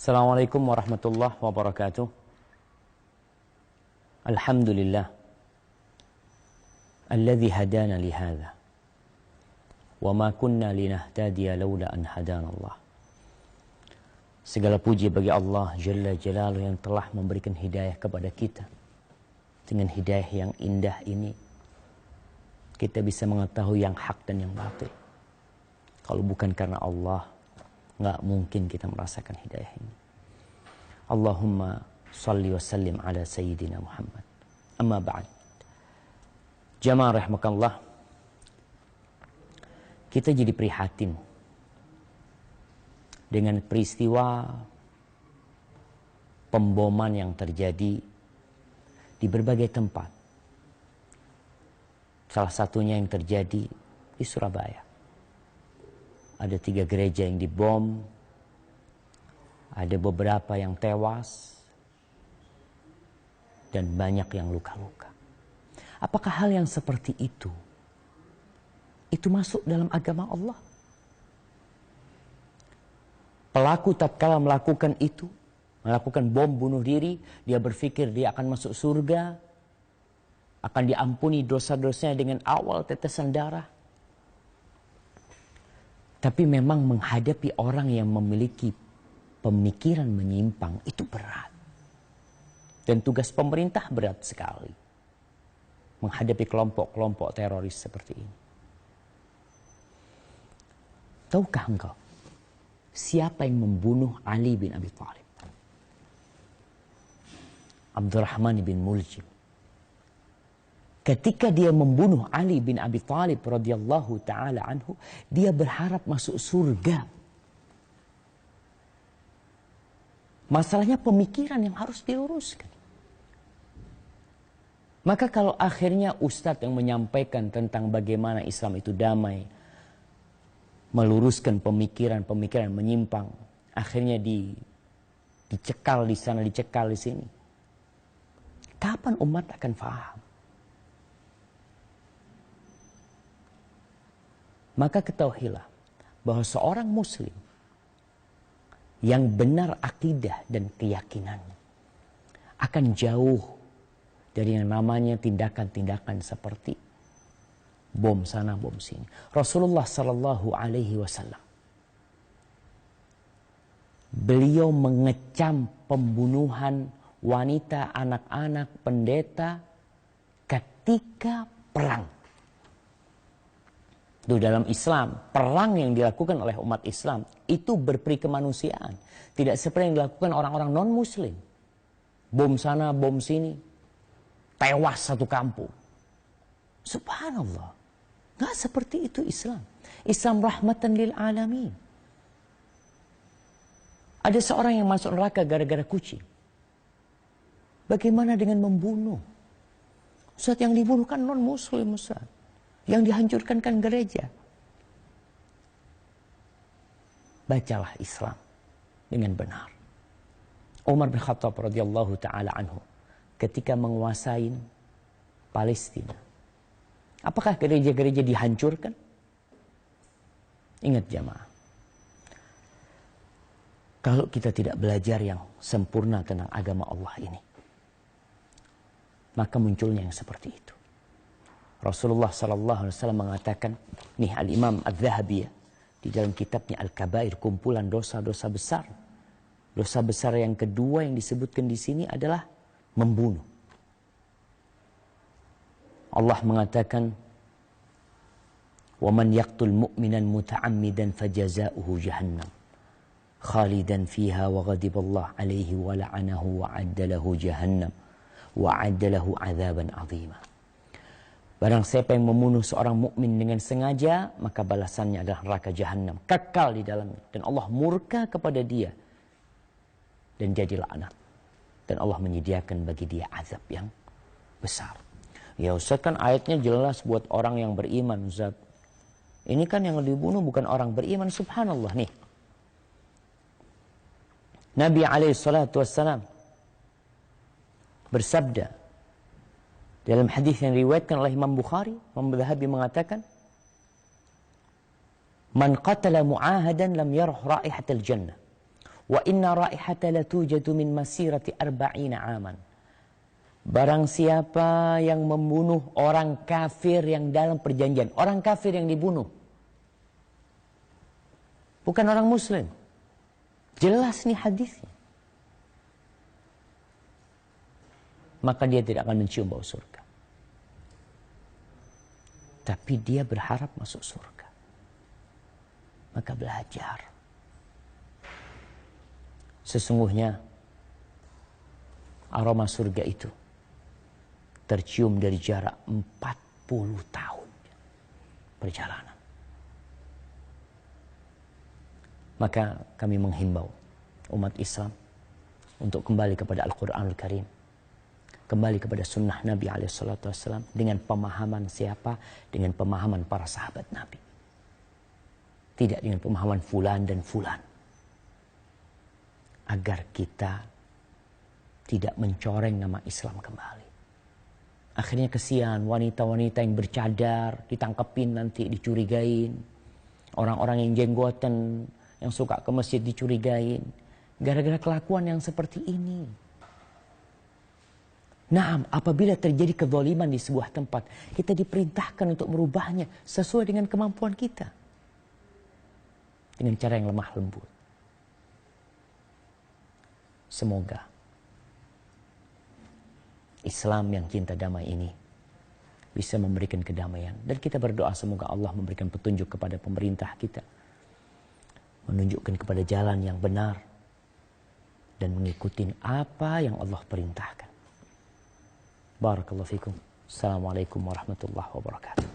Assalamualaikum warahmatullahi wabarakatuh. Alhamdulillah alladzi hadana li hadza wa ma kunna linahtadiya laula an hadana Allah. Segala puji bagi Allah Jalla Jalaluhu yang telah memberikan hidayah kepada kita. Dengan hidayah yang indah ini kita bisa mengetahui yang hak dan yang batil. Kalau bukan karena Allah, nggak mungkin kita merasakan hidayah ini. Allahumma salli wa sallim ala Sayyidina Muhammad. Amma ba'd. Jamaah rahmakallah. Kita jadi prihatin dengan peristiwa pemboman yang terjadi di berbagai tempat. Salah satunya yang terjadi di Surabaya. Ada 3 gereja yang dibom, ada beberapa yang tewas, dan banyak yang luka-luka. Apakah hal yang seperti itu masuk dalam agama Allah? Pelaku tatkala melakukan itu, melakukan bom bunuh diri, dia berpikir dia akan masuk surga, akan diampuni dosa-dosanya dengan awal tetesan darah. Tapi memang menghadapi orang yang memiliki pemikiran menyimpang itu berat. Dan tugas pemerintah berat sekali menghadapi kelompok-kelompok teroris seperti ini. Tahukah engkau siapa yang membunuh Ali bin Abi Thalib? Abdurrahman bin Muljim. Ketika dia membunuh Ali bin Abi Thalib radhiyallahu taala anhu, dia berharap masuk surga. Masalahnya pemikiran yang harus diluruskan. Maka kalau akhirnya ustadz yang menyampaikan tentang bagaimana Islam itu damai, meluruskan pemikiran-pemikiran menyimpang, akhirnya dicekal di sana, dicekal di sini. Kapan umat akan faham? Maka ketahuilah bahwa seorang muslim yang benar akidah dan keyakinannya akan jauh dari yang namanya tindakan-tindakan seperti bom sana bom sini. Rasulullah Sallallahu Alaihi Wasallam beliau mengecam pembunuhan wanita, anak-anak, pendeta ketika perang. Itu dalam Islam, perang yang dilakukan oleh umat Islam itu berperi kemanusiaan. Tidak seperti yang dilakukan orang-orang non-muslim. Bom sana, bom sini. Tewas satu kampung. Subhanallah. Nggak seperti itu Islam. Islam rahmatan lil alamin. Ada seorang yang masuk neraka gara-gara kucing. Bagaimana dengan membunuh? Ustaz, yang dibunuh kan non-muslim, Ustaz. Yang dihancurkan kan gereja. Bacalah Islam dengan benar. Umar bin Khattab radhiyallahu taala anhu ketika menguasai Palestina, apakah gereja-gereja dihancurkan? Ingat jamaah, kalau kita tidak belajar yang sempurna tentang agama Allah ini, maka munculnya yang seperti itu. Rasulullah Sallallahu Alaihi Wasallam mengatakan, nih Al-Imam Al-Zahabi di dalam kitabnya Al-Kabair, kumpulan dosa-dosa besar. Dosa besar yang kedua yang disebutkan di sini adalah membunuh. Allah mengatakan, وَمَنْ يَقْتُلْ مُؤْمِنًا مُتَعَمِّدًا فَجَزَاؤُهُ جَهَنَّمْ خَالِدًا فِيهَا وَغَضِبَ اللَّهُ عَلَيْهِ وَلَعَنَهُ وَأَعَدَّ لَهُ جَهَنَّمْ وَأَعَدَّ لَهُ عَذَابًا عَظِيمًا. Barang siapa yang membunuh seorang mukmin dengan sengaja, maka balasannya adalah neraka jahanam, kekal di dalamnya, dan Allah murka kepada dia dan jadi laknat, dan Allah menyediakan bagi dia azab yang besar. Ya Ustaz, kan ayatnya jelas buat orang yang beriman, Ustaz. Ini kan yang dibunuh bukan orang beriman. Subhanallah nih. Nabi SAW bersabda dalam hadis yang diriwayatkan oleh Imam Bukhari, Imam Zahabi mengatakan, "Man qatala mu'ahadan lam yarah raihatal jannah, Wa inna raihata latujadu min masirati arba'ina aman. Barang siapa yang membunuh orang kafir yang dalam perjanjian. Orang kafir yang dibunuh. Bukan orang muslim. Jelas nih hadisnya. Maka dia tidak akan mencium bau surga. Tapi dia berharap masuk surga. Maka belajar. Sesungguhnya aroma surga itu tercium dari jarak 40 tahun perjalanan. Maka kami menghimbau umat Islam untuk kembali kepada Al-Quranul Karim, kembali kepada sunnah Nabi SAW dengan pemahaman siapa? Dengan pemahaman para sahabat Nabi. Tidak dengan pemahaman fulan dan fulan. Agar kita tidak mencoreng nama Islam kembali. Akhirnya kesian wanita-wanita yang bercadar, ditangkepin nanti, dicurigain. Orang-orang yang jenggoten, yang suka ke masjid dicurigain. Gara-gara kelakuan yang seperti ini. Naam, apabila terjadi kezaliman di sebuah tempat, kita diperintahkan untuk merubahnya sesuai dengan kemampuan kita. Dengan cara yang lemah lembut. Semoga Islam yang cinta damai ini bisa memberikan kedamaian. Dan kita berdoa semoga Allah memberikan petunjuk kepada pemerintah kita. Menunjukkan kepada jalan yang benar. Dan mengikuti apa yang Allah perintahkan. Barakallahu fikum. Assalamualaikum warahmatullahi wabarakatuh.